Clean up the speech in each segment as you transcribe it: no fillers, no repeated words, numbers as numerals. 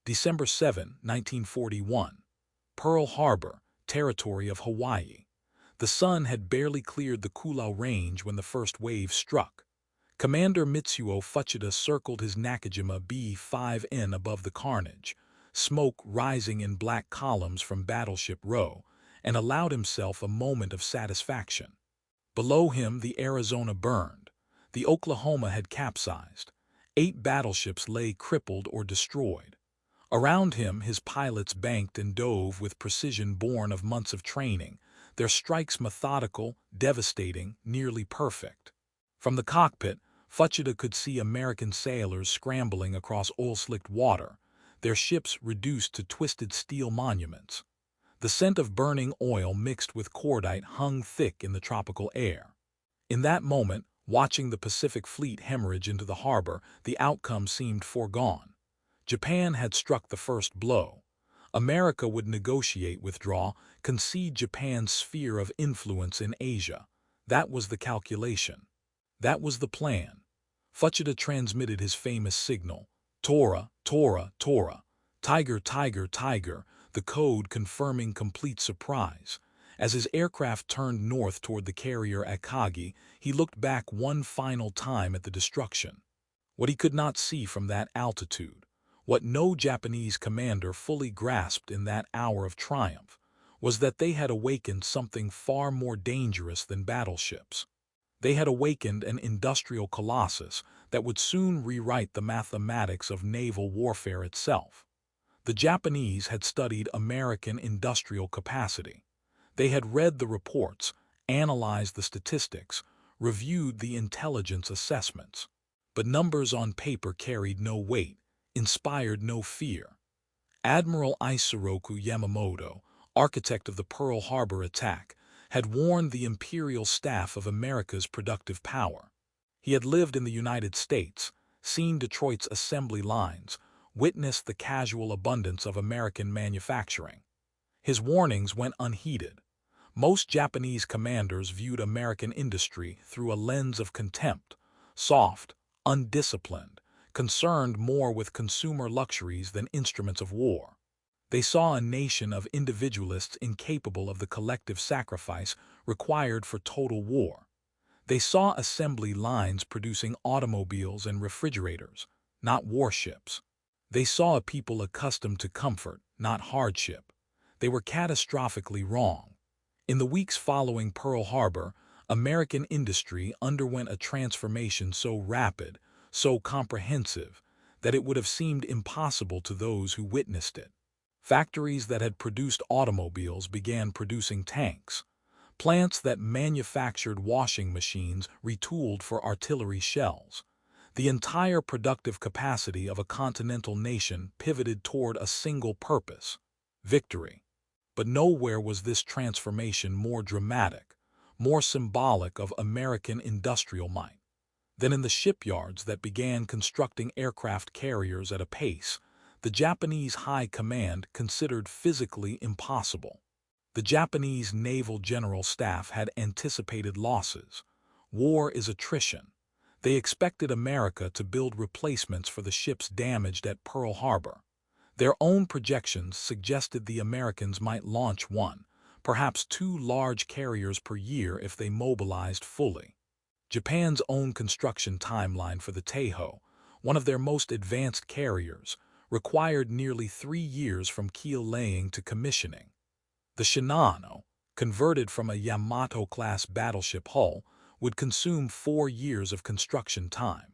December 7, 1941. Pearl Harbor, territory of Hawaii. The sun had barely cleared the Kula Range when the first wave struck. Commander Mitsuo Fuchida circled his Nakajima B-5N above the carnage, smoke rising in black columns from Battleship Row, and allowed himself a moment of satisfaction. Below him, the Arizona burned. The Oklahoma had capsized. 8 battleships lay crippled or destroyed. Around him, his pilots banked and dove with precision born of months of training, their strikes methodical, devastating, nearly perfect. From the cockpit, Fuchida could see American sailors scrambling across oil-slicked water, their ships reduced to twisted steel monuments. The scent of burning oil mixed with cordite hung thick in the tropical air. In that moment, watching the Pacific Fleet hemorrhage into the harbor, the outcome seemed foregone. Japan had struck the first blow. America would negotiate withdrawal, concede Japan's sphere of influence in Asia. That was the calculation. That was the plan. Fuchida transmitted his famous signal, Tora, Tora, Tora, Tiger, Tiger, Tiger, the code confirming complete surprise. As his aircraft turned north toward the carrier Akagi, he looked back one final time at the destruction. What he could not see from that altitude, what no Japanese commander fully grasped in that hour of triumph, was that they had awakened something far more dangerous than battleships. They had awakened an industrial colossus that would soon rewrite the mathematics of naval warfare itself. The Japanese had studied American industrial capacity. They had read the reports, analyzed the statistics, reviewed the intelligence assessments. But numbers on paper carried no weight, inspired no fear. Admiral Isoroku Yamamoto, architect of the Pearl Harbor attack, had warned the imperial staff of America's productive power. He had lived in the United States, seen Detroit's assembly lines, witnessed the casual abundance of American manufacturing. His warnings went unheeded. Most Japanese commanders viewed American industry through a lens of contempt, soft, undisciplined, concerned more with consumer luxuries than instruments of war. They saw a nation of individualists incapable of the collective sacrifice required for total war. They saw assembly lines producing automobiles and refrigerators, not warships. They saw a people accustomed to comfort, not hardship. They were catastrophically wrong. In the weeks following Pearl Harbor, American industry underwent a transformation so rapid, so comprehensive, that it would have seemed impossible to those who witnessed it. Factories that had produced automobiles began producing tanks. Plants that manufactured washing machines retooled for artillery shells. The entire productive capacity of a continental nation pivoted toward a single purpose: victory. But nowhere was this transformation more dramatic, more symbolic of American industrial might, than in the shipyards that began constructing aircraft carriers at a pace the Japanese High Command considered physically impossible. The Japanese Naval General Staff had anticipated losses. War is attrition. They expected America to build replacements for the ships damaged at Pearl Harbor. Their own projections suggested the Americans might launch 1, perhaps 2 large carriers per year if they mobilized fully. Japan's own construction timeline for the Teiho, one of their most advanced carriers, required nearly 3 years from keel laying to commissioning. The Shinano, converted from a Yamato-class battleship hull, would consume 4 years of construction time.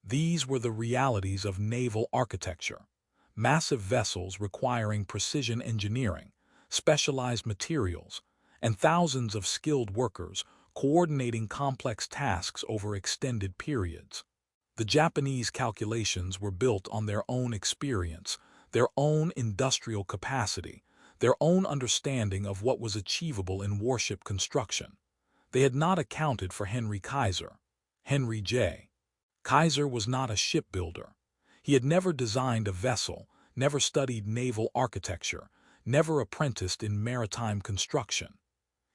These were the realities of naval architecture: massive vessels requiring precision engineering, specialized materials, and thousands of skilled workers coordinating complex tasks over extended periods. The Japanese calculations were built on their own experience, their own industrial capacity, their own understanding of what was achievable in warship construction. They had not accounted for Henry Kaiser. Henry J. Kaiser was not a shipbuilder. He had never designed a vessel, never studied naval architecture, never apprenticed in maritime construction.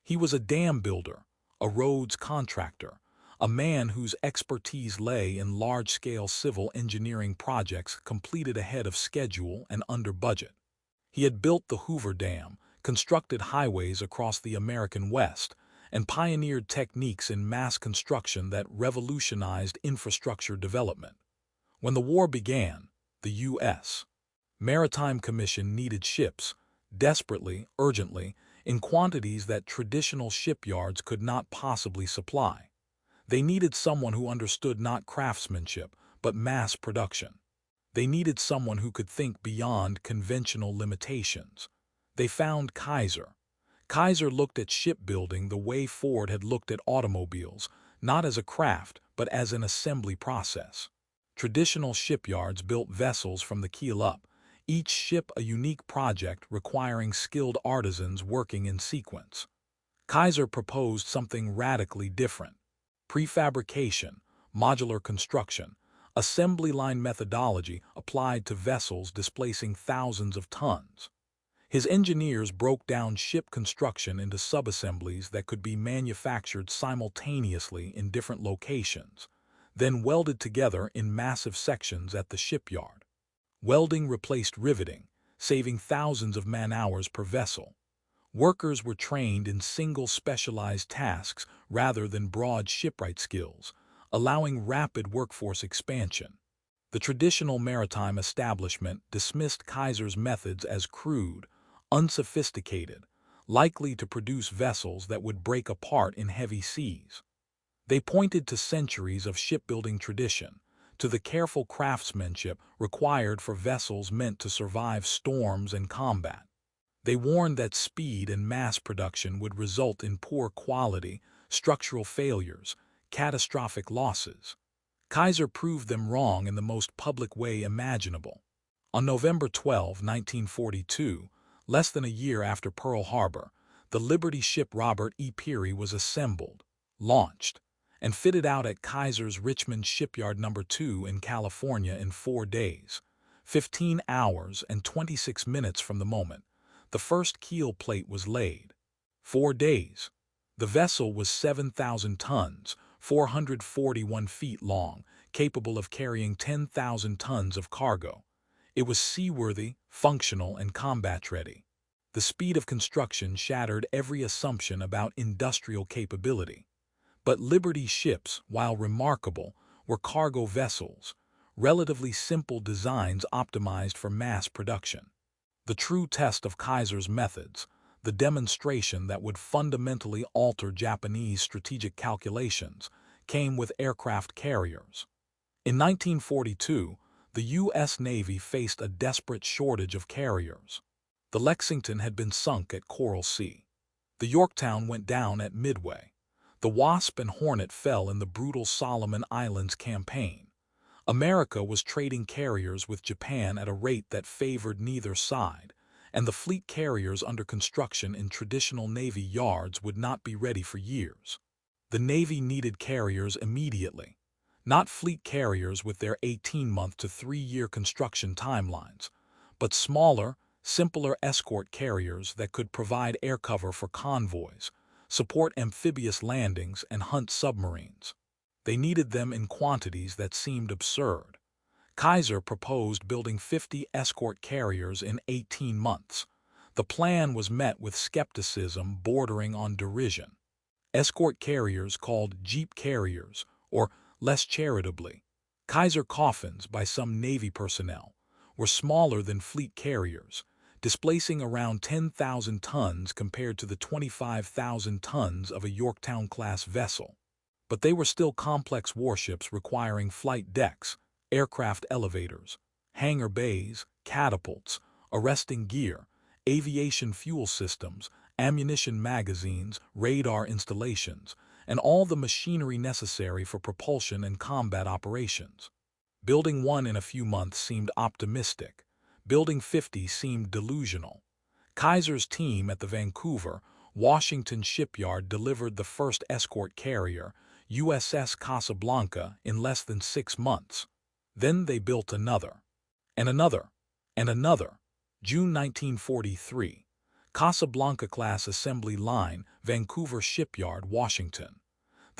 He was a dam builder, a roads contractor, a man whose expertise lay in large-scale civil engineering projects completed ahead of schedule and under budget. He had built the Hoover Dam, constructed highways across the American West, and pioneered techniques in mass construction that revolutionized infrastructure development. When the war began, the U.S. Maritime Commission needed ships, desperately, urgently, in quantities that traditional shipyards could not possibly supply. They needed someone who understood not craftsmanship, but mass production. They needed someone who could think beyond conventional limitations. They found Kaiser. Kaiser looked at shipbuilding the way Ford had looked at automobiles, not as a craft, but as an assembly process. Traditional shipyards built vessels from the keel up, each ship a unique project requiring skilled artisans working in sequence. Kaiser proposed something radically different. Prefabrication, modular construction, assembly line methodology applied to vessels displacing thousands of tons. His engineers broke down ship construction into subassemblies that could be manufactured simultaneously in different locations, then welded together in massive sections at the shipyard. Welding replaced riveting, saving thousands of man-hours per vessel. Workers were trained in single specialized tasks rather than broad shipwright skills, allowing rapid workforce expansion. The traditional maritime establishment dismissed Kaiser's methods as crude, unsophisticated, likely to produce vessels that would break apart in heavy seas. They pointed to centuries of shipbuilding tradition, to the careful craftsmanship required for vessels meant to survive storms and combat. They warned that speed and mass production would result in poor quality, structural failures, catastrophic losses. Kaiser proved them wrong in the most public way imaginable. On November 12, 1942, less than a year after Pearl Harbor, the Liberty ship Robert E. Peary was assembled, launched, and fitted out at Kaiser's Richmond Shipyard No. 2 in California in 4 days, 15 hours and 26 minutes from the moment the first keel plate was laid. 4 days. The vessel was 7,000 tons, 441 feet long, capable of carrying 10,000 tons of cargo. It was seaworthy, functional, and combat-ready. The speed of construction shattered every assumption about industrial capability. But Liberty ships, while remarkable, were cargo vessels, relatively simple designs optimized for mass production. The true test of Kaiser's methods, the demonstration that would fundamentally alter Japanese strategic calculations, came with aircraft carriers. In 1942, the U.S. Navy faced a desperate shortage of carriers. The Lexington had been sunk at Coral Sea. The Yorktown went down at Midway. The Wasp and Hornet fell in the brutal Solomon Islands campaign. America was trading carriers with Japan at a rate that favored neither side, and the fleet carriers under construction in traditional Navy yards would not be ready for years. The Navy needed carriers immediately, not fleet carriers with their 18-month to 3-year construction timelines, but smaller, simpler escort carriers that could provide air cover for convoys, support amphibious landings, and hunt submarines. They needed them in quantities that seemed absurd. Kaiser proposed building 50 escort carriers in 18 months. The plan was met with skepticism bordering on derision. Escort carriers called jeep carriers, or less charitably, Kaiser coffins by some Navy personnel, were smaller than fleet carriers, displacing around 10,000 tons compared to the 25,000 tons of a Yorktown-class vessel. But they were still complex warships requiring flight decks, aircraft elevators, hangar bays, catapults, arresting gear, aviation fuel systems, ammunition magazines, radar installations, and all the machinery necessary for propulsion and combat operations. Building one in a few months seemed optimistic. Building 50 seemed delusional. Kaiser's team at the Vancouver, Washington shipyard delivered the first escort carrier, USS Casablanca, in less than 6 months. Then they built another, and another, and another. June 1943, Casablanca-class assembly line, Vancouver Shipyard, Washington.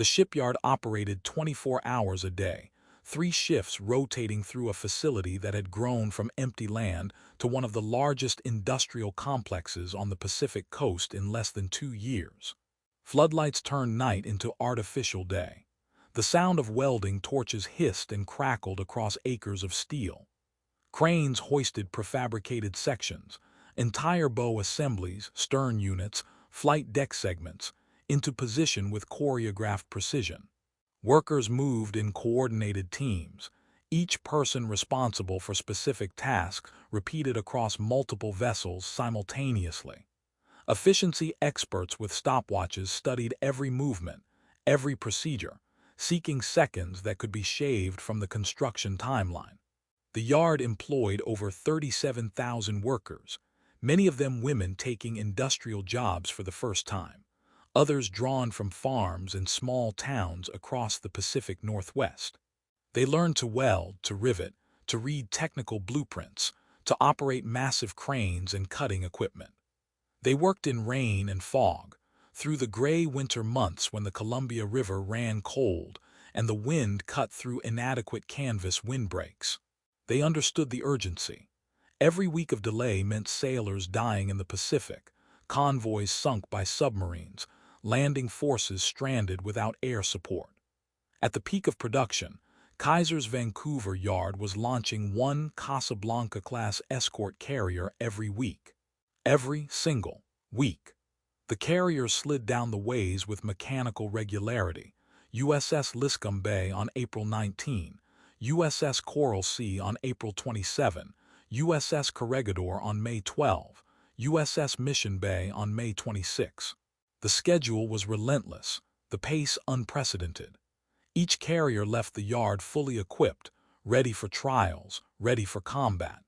The shipyard operated 24 hours a day, 3 shifts rotating through a facility that had grown from empty land to one of the largest industrial complexes on the Pacific coast in less than 2 years. Floodlights turned night into artificial day. The sound of welding torches hissed and crackled across acres of steel. Cranes hoisted prefabricated sections, entire bow assemblies, stern units, flight deck segments, into position with choreographed precision. Workers moved in coordinated teams, each person responsible for specific tasks repeated across multiple vessels simultaneously. Efficiency experts with stopwatches studied every movement, every procedure, seeking seconds that could be shaved from the construction timeline. The yard employed over 37,000 workers, many of them women taking industrial jobs for the first time, others drawn from farms and small towns across the Pacific Northwest. They learned to weld, to rivet, to read technical blueprints, to operate massive cranes and cutting equipment. They worked in rain and fog, through the gray winter months when the Columbia River ran cold and the wind cut through inadequate canvas windbreaks. They understood the urgency. Every week of delay meant sailors dying in the Pacific, convoys sunk by submarines, landing forces stranded without air support. At the peak of production, Kaiser's Vancouver yard was launching one Casablanca-class escort carrier every week. Every single week. The carrier slid down the ways with mechanical regularity. USS Liscum Bay on April 19, USS Coral Sea on April 27, USS Corregidor on May 12, USS Mission Bay on May 26. The schedule was relentless, the pace unprecedented. Each carrier left the yard fully equipped, ready for trials, ready for combat.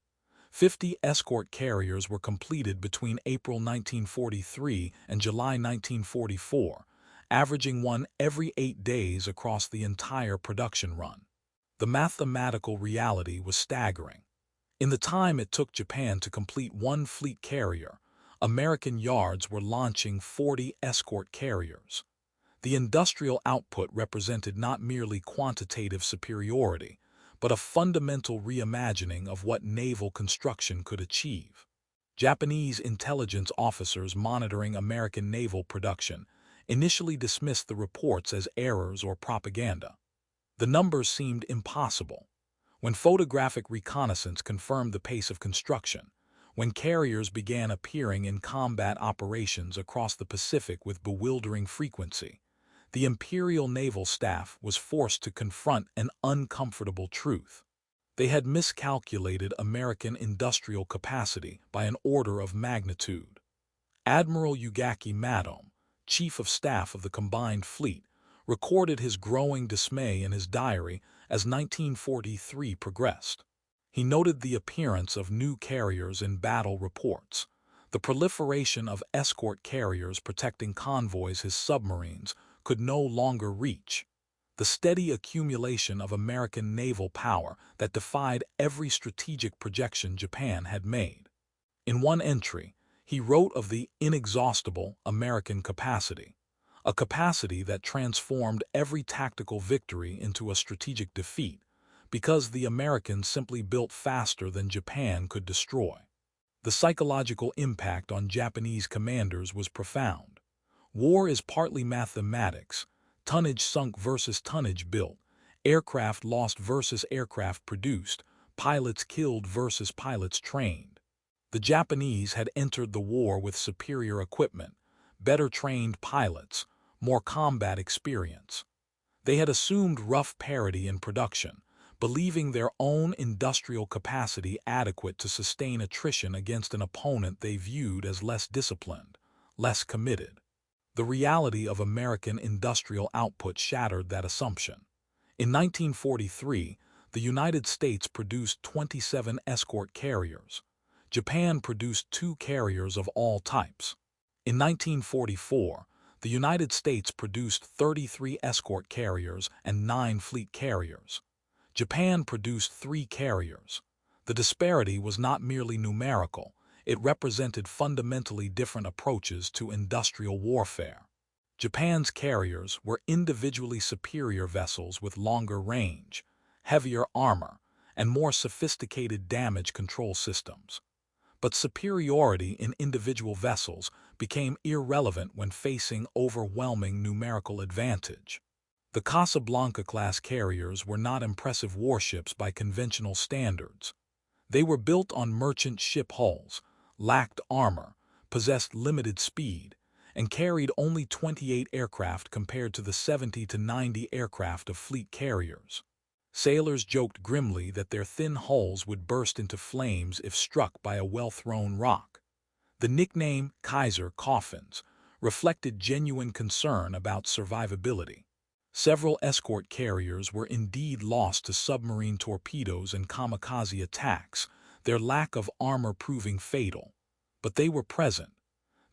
50 escort carriers were completed between April 1943 and July 1944, averaging one every 8 days across the entire production run. The mathematical reality was staggering. In the time it took Japan to complete one fleet carrier, American yards were launching 40 escort carriers. The industrial output represented not merely quantitative superiority, but a fundamental reimagining of what naval construction could achieve. Japanese intelligence officers monitoring American naval production initially dismissed the reports as errors or propaganda. The numbers seemed impossible. When photographic reconnaissance confirmed the pace of construction, when carriers began appearing in combat operations across the Pacific with bewildering frequency, the Imperial Naval Staff was forced to confront an uncomfortable truth. They had miscalculated American industrial capacity by an order of magnitude. Admiral Ugaki Madom, Chief of Staff of the Combined Fleet, recorded his growing dismay in his diary as 1943 progressed. He noted the appearance of new carriers in battle reports, the proliferation of escort carriers protecting convoys his submarines could no longer reach, the steady accumulation of American naval power that defied every strategic projection Japan had made. In one entry, he wrote of the inexhaustible American capacity, a capacity that transformed every tactical victory into a strategic defeat, because the Americans simply built faster than Japan could destroy. The psychological impact on Japanese commanders was profound. War is partly mathematics, tonnage sunk versus tonnage built, aircraft lost versus aircraft produced, pilots killed versus pilots trained. The Japanese had entered the war with superior equipment, better trained pilots, more combat experience. They had assumed rough parity in production, believing their own industrial capacity adequate to sustain attrition against an opponent they viewed as less disciplined, less committed. The reality of American industrial output shattered that assumption. In 1943, the United States produced 27 escort carriers. Japan produced 2 carriers of all types. In 1944, the United States produced 33 escort carriers and 9 fleet carriers. Japan produced 3 carriers. The disparity was not merely numerical. It represented fundamentally different approaches to industrial warfare. Japan's carriers were individually superior vessels with longer range, heavier armor, and more sophisticated damage control systems. But superiority in individual vessels became irrelevant when facing overwhelming numerical advantage. The Casablanca-class carriers were not impressive warships by conventional standards. They were built on merchant ship hulls, lacked armor, possessed limited speed, and carried only 28 aircraft compared to the 70 to 90 aircraft of fleet carriers. Sailors joked grimly that their thin hulls would burst into flames if struck by a well-thrown rock. The nickname Kaiser coffins reflected genuine concern about survivability. Several escort carriers were indeed lost to submarine torpedoes and kamikaze attacks, their lack of armor proving fatal. But they were present.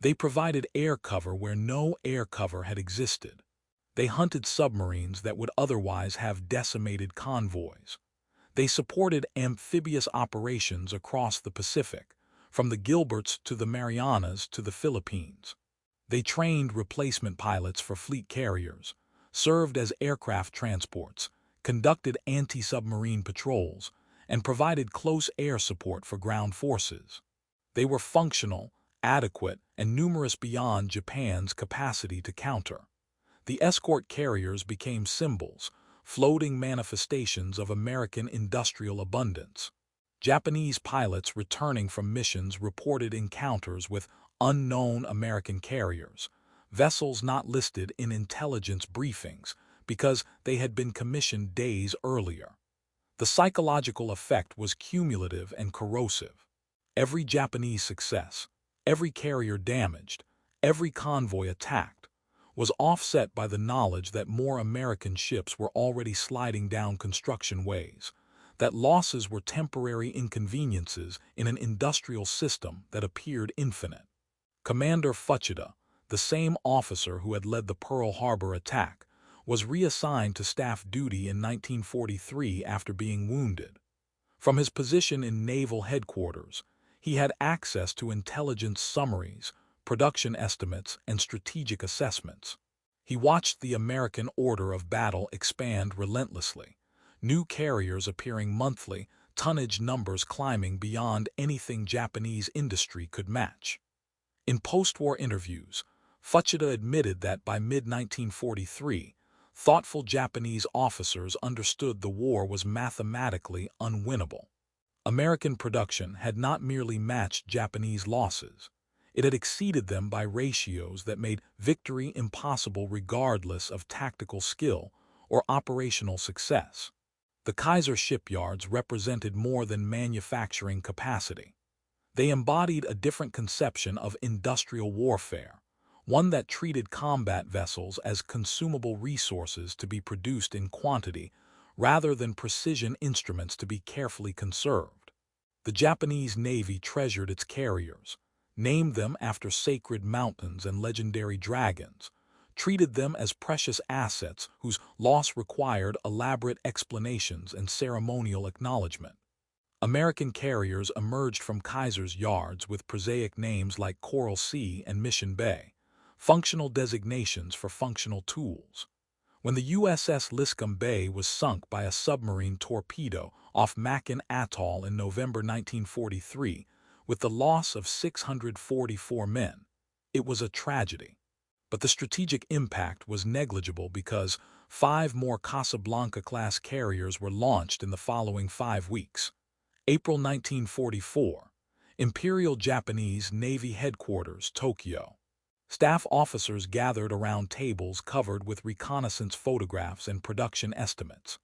They provided air cover where no air cover had existed. They hunted submarines that would otherwise have decimated convoys. They supported amphibious operations across the Pacific, from the Gilberts to the Marianas to the Philippines. They trained replacement pilots for fleet carriers, served as aircraft transports, conducted anti-submarine patrols, and provided close air support for ground forces. They were functional, adequate, and numerous beyond Japan's capacity to counter. The escort carriers became symbols, floating manifestations of American industrial abundance. Japanese pilots returning from missions reported encounters with unknown American carriers, vessels not listed in intelligence briefings because they had been commissioned days earlier. The psychological effect was cumulative and corrosive. Every Japanese success, every carrier damaged, every convoy attacked, was offset by the knowledge that more American ships were already sliding down construction ways, that losses were temporary inconveniences in an industrial system that appeared infinite. Commander Fuchida, the same officer who had led the Pearl Harbor attack, was reassigned to staff duty in 1943 after being wounded. From his position in naval headquarters, he had access to intelligence summaries, production estimates, and strategic assessments. He watched the American order of battle expand relentlessly, new carriers appearing monthly, tonnage numbers climbing beyond anything Japanese industry could match. In post-war interviews, Fuchida admitted that by mid-1943, thoughtful Japanese officers understood the war was mathematically unwinnable. American production had not merely matched Japanese losses. It had exceeded them by ratios that made victory impossible regardless of tactical skill or operational success. The Kaiser shipyards represented more than manufacturing capacity. They embodied a different conception of industrial warfare, one that treated combat vessels as consumable resources to be produced in quantity rather than precision instruments to be carefully conserved. The Japanese Navy treasured its carriers, named them after sacred mountains and legendary dragons, treated them as precious assets whose loss required elaborate explanations and ceremonial acknowledgement. American carriers emerged from Kaiser's yards with prosaic names like Coral Sea and Mission Bay, functional designations for functional tools. When the USS Liscum Bay was sunk by a submarine torpedo off Makin Atoll in November 1943, with the loss of 644 men, it was a tragedy. But the strategic impact was negligible because 5 more Casablanca-class carriers were launched in the following 5 weeks. April 1944, Imperial Japanese Navy Headquarters, Tokyo. Staff officers gathered around tables covered with reconnaissance photographs and production estimates.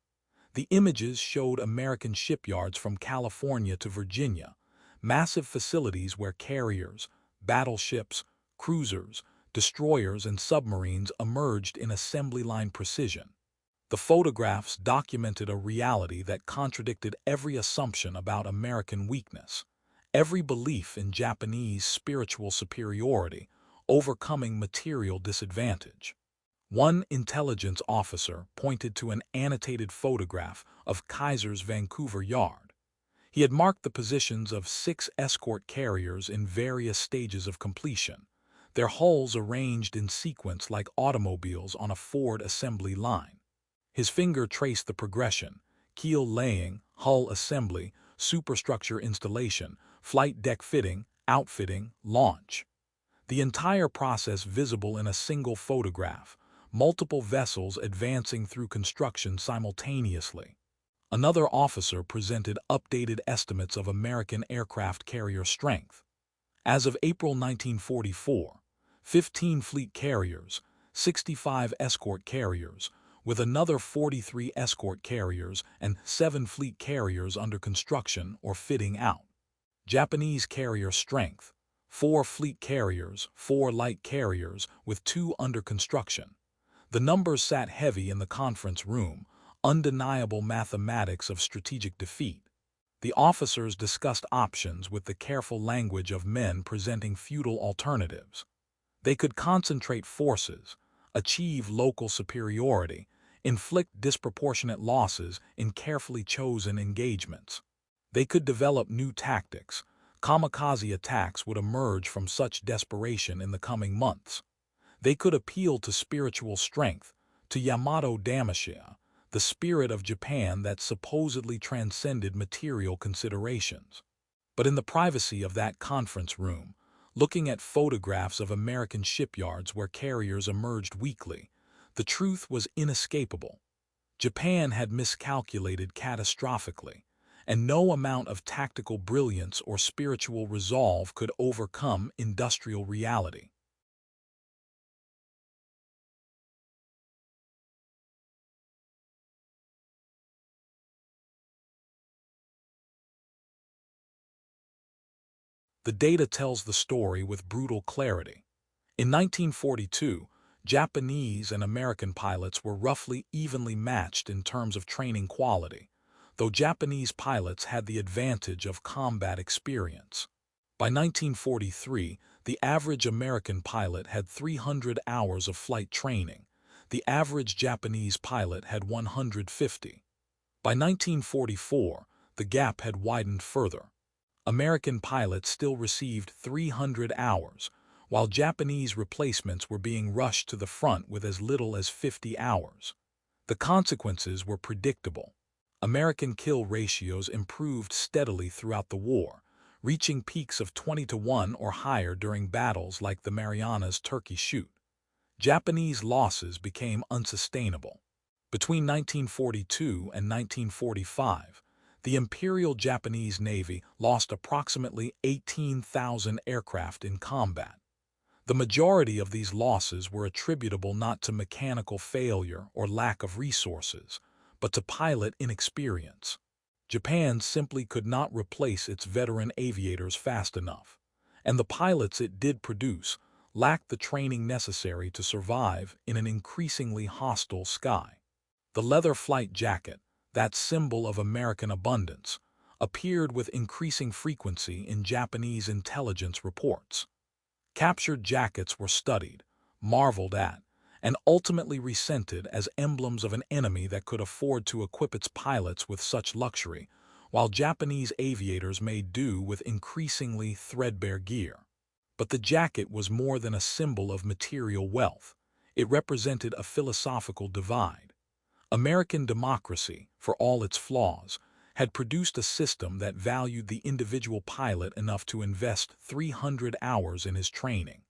The images showed American shipyards from California to Virginia, massive facilities where carriers, battleships, cruisers, destroyers, and submarines emerged in assembly line precision. The photographs documented a reality that contradicted every assumption about American weakness, every belief in Japanese spiritual superiority, overcoming material disadvantage. One intelligence officer pointed to an annotated photograph of Kaiser's Vancouver yard. He had marked the positions of 6 escort carriers in various stages of completion, their hulls arranged in sequence like automobiles on a Ford assembly line. His finger traced the progression: keel laying, hull assembly, superstructure installation, flight deck fitting, outfitting, launch. The entire process visible in a single photograph, multiple vessels advancing through construction simultaneously. Another officer presented updated estimates of American aircraft carrier strength. As of April 1944, 15 fleet carriers, 65 escort carriers, with another 43 escort carriers and 7 fleet carriers under construction or fitting out. Japanese carrier strength: 4 fleet carriers, 4 light carriers, with 2 under construction. The numbers sat heavy in the conference room, undeniable mathematics of strategic defeat. The officers discussed options with the careful language of men presenting futile alternatives. They could concentrate forces, achieve local superiority, inflict disproportionate losses in carefully chosen engagements. They could develop new tactics. Kamikaze attacks would emerge from such desperation in the coming months. They could appeal to spiritual strength, to Yamato Damashia, the spirit of Japan that supposedly transcended material considerations. But in the privacy of that conference room, looking at photographs of American shipyards where carriers emerged weekly, the truth was inescapable. Japan had miscalculated catastrophically, and no amount of tactical brilliance or spiritual resolve could overcome industrial reality. The data tells the story with brutal clarity. In 1942, Japanese and American pilots were roughly evenly matched in terms of training quality, though Japanese pilots had the advantage of combat experience. By 1943, the average American pilot had 300 hours of flight training. The average Japanese pilot had 150. By 1944, the gap had widened further. American pilots still received 300 hours, while Japanese replacements were being rushed to the front with as little as 50 hours. The consequences were predictable. American kill ratios improved steadily throughout the war, reaching peaks of 20-1 or higher during battles like the Marianas Turkey Shoot. Japanese losses became unsustainable. Between 1942 and 1945, the Imperial Japanese Navy lost approximately 18,000 aircraft in combat. The majority of these losses were attributable not to mechanical failure or lack of resources, but to pilot inexperience. Japan simply could not replace its veteran aviators fast enough, and the pilots it did produce lacked the training necessary to survive in an increasingly hostile sky. The leather flight jacket, that symbol of American abundance, appeared with increasing frequency in Japanese intelligence reports. Captured jackets were studied, marveled at, and ultimately resented as emblems of an enemy that could afford to equip its pilots with such luxury, while Japanese aviators made do with increasingly threadbare gear. But the jacket was more than a symbol of material wealth. It represented a philosophical divide. American democracy, for all its flaws, had produced a system that valued the individual pilot enough to invest 300 hours in his training.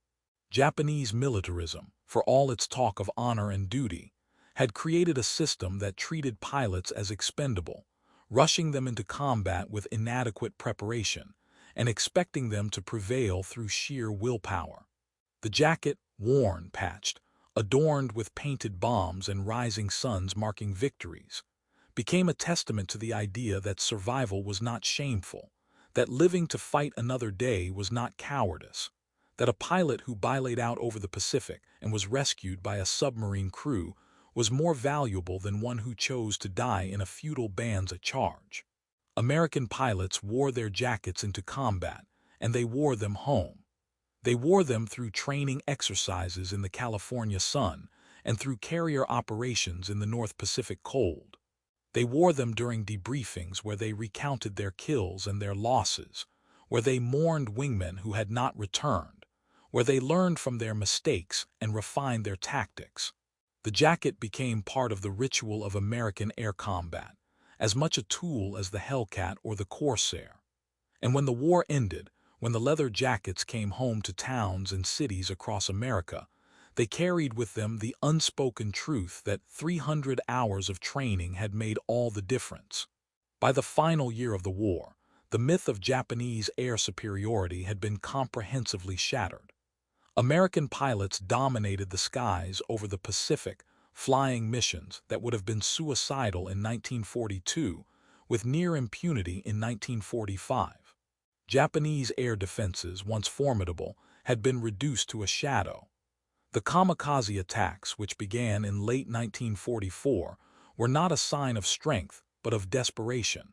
Japanese militarism, for all its talk of honor and duty, had created a system that treated pilots as expendable, rushing them into combat with inadequate preparation and expecting them to prevail through sheer willpower. The jacket, worn, patched, adorned with painted bombs and rising suns marking victories, became a testament to the idea that survival was not shameful, that living to fight another day was not cowardice, that a pilot who bilayed out over the Pacific and was rescued by a submarine crew was more valuable than one who chose to die in a feudal band's charge. American pilots wore their jackets into combat, and they wore them home. They wore them through training exercises in the California sun and through carrier operations in the North Pacific cold. They wore them during debriefings where they recounted their kills and their losses, where they mourned wingmen who had not returned, where they learned from their mistakes and refined their tactics. The jacket became part of the ritual of American air combat, as much a tool as the Hellcat or the Corsair. And when the war ended, when the leather jackets came home to towns and cities across America, they carried with them the unspoken truth that 300 hours of training had made all the difference. By the final year of the war, the myth of Japanese air superiority had been comprehensively shattered. American pilots dominated the skies over the Pacific, flying missions that would have been suicidal in 1942 with near impunity in 1945. Japanese air defenses, once formidable, had been reduced to a shadow. The kamikaze attacks, which began in late 1944, were not a sign of strength but of desperation,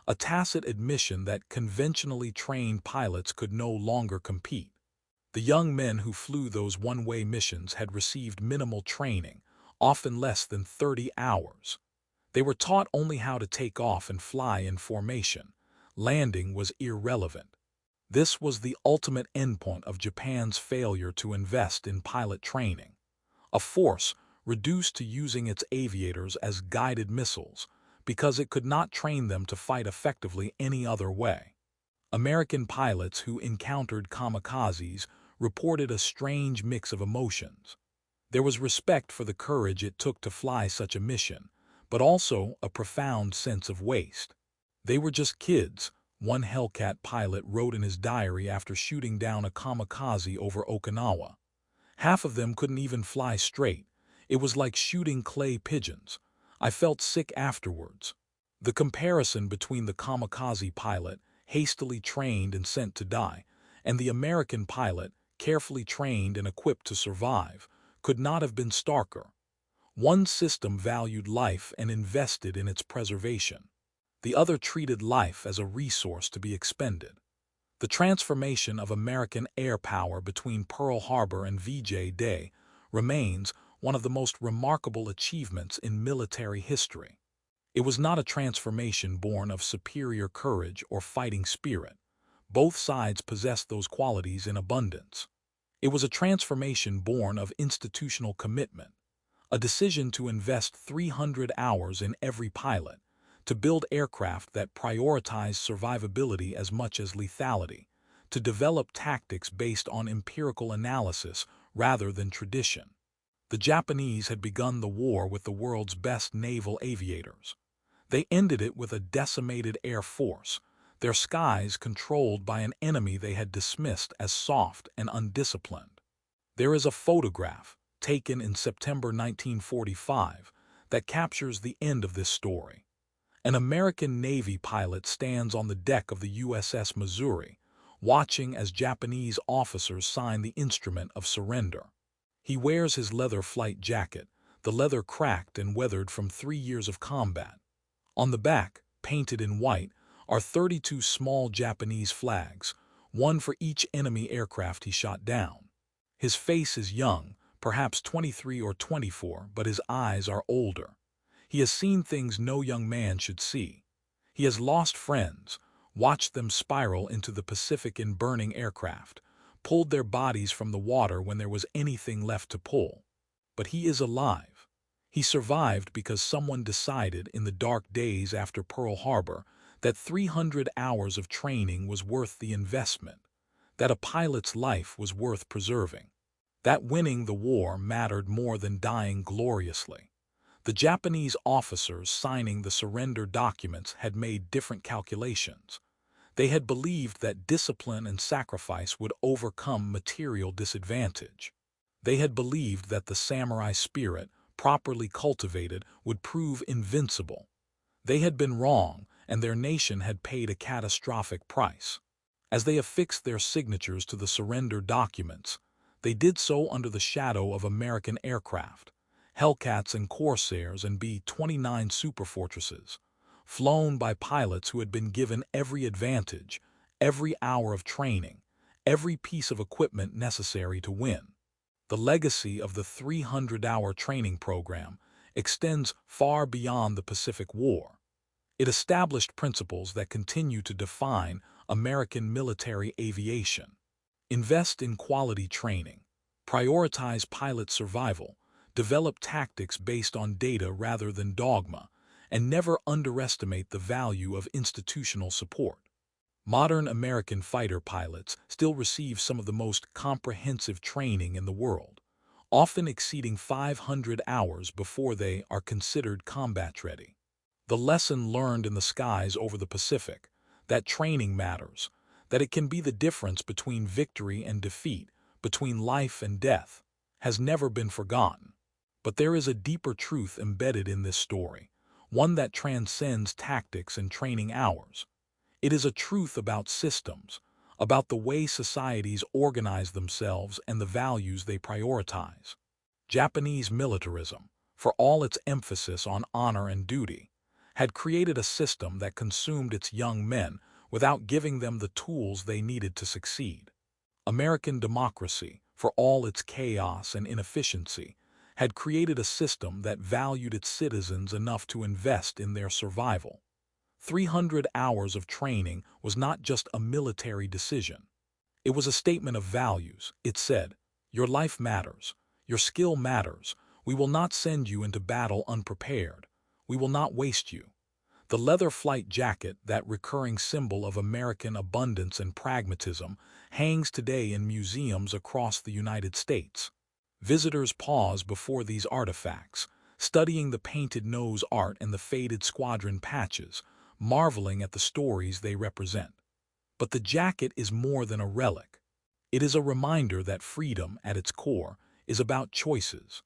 a tacit admission that conventionally trained pilots could no longer compete. The young men who flew those one-way missions had received minimal training, often less than 30 hours. They were taught only how to take off and fly in formation. Landing was irrelevant. This was the ultimate endpoint of Japan's failure to invest in pilot training. A force reduced to using its aviators as guided missiles because it could not train them to fight effectively any other way. American pilots who encountered kamikazes reported a strange mix of emotions. There was respect for the courage it took to fly such a mission, but also a profound sense of waste. They were just kids, one Hellcat pilot wrote in his diary after shooting down a kamikaze over Okinawa. Half of them couldn't even fly straight. It was like shooting clay pigeons. I felt sick afterwards. The comparison between the kamikaze pilot, hastily trained and sent to die, and the American pilot, carefully trained and equipped to survive, could not have been starker. One system valued life and invested in its preservation. The other treated life as a resource to be expended. The transformation of American air power between Pearl Harbor and VJ Day remains one of the most remarkable achievements in military history. It was not a transformation born of superior courage or fighting spirit. Both sides possessed those qualities in abundance. It was a transformation born of institutional commitment, a decision to invest 300 hours in every pilot, to build aircraft that prioritize survivability as much as lethality, to develop tactics based on empirical analysis rather than tradition. The Japanese had begun the war with the world's best naval aviators. They ended it with a decimated air force, their skies controlled by an enemy they had dismissed as soft and undisciplined. There is a photograph, taken in September 1945, that captures the end of this story. An American Navy pilot stands on the deck of the USS Missouri, watching as Japanese officers sign the instrument of surrender. He wears his leather flight jacket, the leather cracked and weathered from 3 years of combat. On the back, painted in white, are 32 small Japanese flags, one for each enemy aircraft he shot down. His face is young, perhaps 23 or 24, but his eyes are older. He has seen things no young man should see. He has lost friends, watched them spiral into the Pacific in burning aircraft, pulled their bodies from the water when there was anything left to pull. But he is alive. He survived because someone decided in the dark days after Pearl Harbor that 300 hours of training was worth the investment, that a pilot's life was worth preserving, that winning the war mattered more than dying gloriously. The Japanese officers signing the surrender documents had made different calculations. They had believed that discipline and sacrifice would overcome material disadvantage. They had believed that the samurai spirit, properly cultivated, would prove invincible. They had been wrong, and their nation had paid a catastrophic price. As they affixed their signatures to the surrender documents, they did so under the shadow of American aircraft, Hellcats and Corsairs and B-29 superfortresses, flown by pilots who had been given every advantage, every hour of training, every piece of equipment necessary to win. The legacy of the 300-hour training program extends far beyond the Pacific War. It established principles that continue to define American military aviation. Invest in quality training. Prioritize pilot survival. Develop tactics based on data rather than dogma, and never underestimate the value of institutional support. Modern American fighter pilots still receive some of the most comprehensive training in the world, often exceeding 500 hours before they are considered combat-ready. The lesson learned in the skies over the Pacific, that training matters, that it can be the difference between victory and defeat, between life and death, has never been forgotten. But there is a deeper truth embedded in this story, one that transcends tactics and training hours. It is a truth about systems, about the way societies organize themselves and the values they prioritize. Japanese militarism, for all its emphasis on honor and duty, had created a system that consumed its young men without giving them the tools they needed to succeed. American democracy, for all its chaos and inefficiency, had created a system that valued its citizens enough to invest in their survival. 300 hours of training was not just a military decision. It was a statement of values. It said, "Your life matters. Your skill matters. We will not send you into battle unprepared. We will not waste you." The leather flight jacket, that recurring symbol of American abundance and pragmatism, hangs today in museums across the United States. Visitors pause before these artifacts, studying the painted nose art and the faded squadron patches, marveling at the stories they represent. But the jacket is more than a relic. It is a reminder that freedom, at its core, is about choices.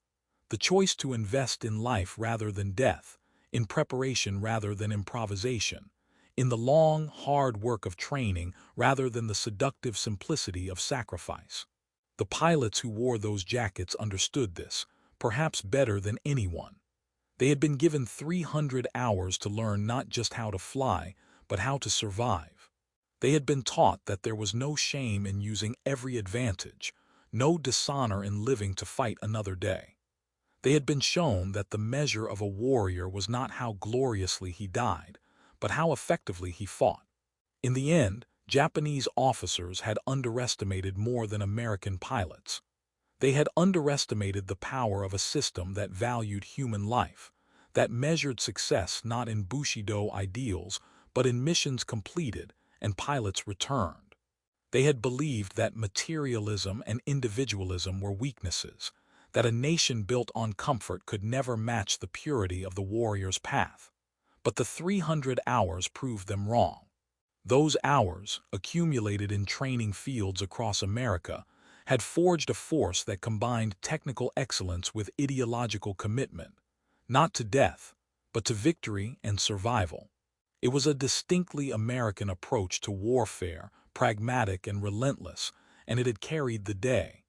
The choice to invest in life rather than death, in preparation rather than improvisation, in the long, hard work of training rather than the seductive simplicity of sacrifice. The pilots who wore those jackets understood this, perhaps better than anyone. They had been given 300 hours to learn not just how to fly, but how to survive. They had been taught that there was no shame in using every advantage, no dishonor in living to fight another day. They had been shown that the measure of a warrior was not how gloriously he died, but how effectively he fought. In the end, Japanese officers had underestimated more than American pilots. They had underestimated the power of a system that valued human life, that measured success not in Bushido ideals, but in missions completed and pilots returned. They had believed that materialism and individualism were weaknesses, that a nation built on comfort could never match the purity of the warrior's path. But the 300 hours proved them wrong. Those hours, accumulated in training fields across America, had forged a force that combined technical excellence with ideological commitment, not to death, but to victory and survival. It was a distinctly American approach to warfare, pragmatic and relentless, and it had carried the day.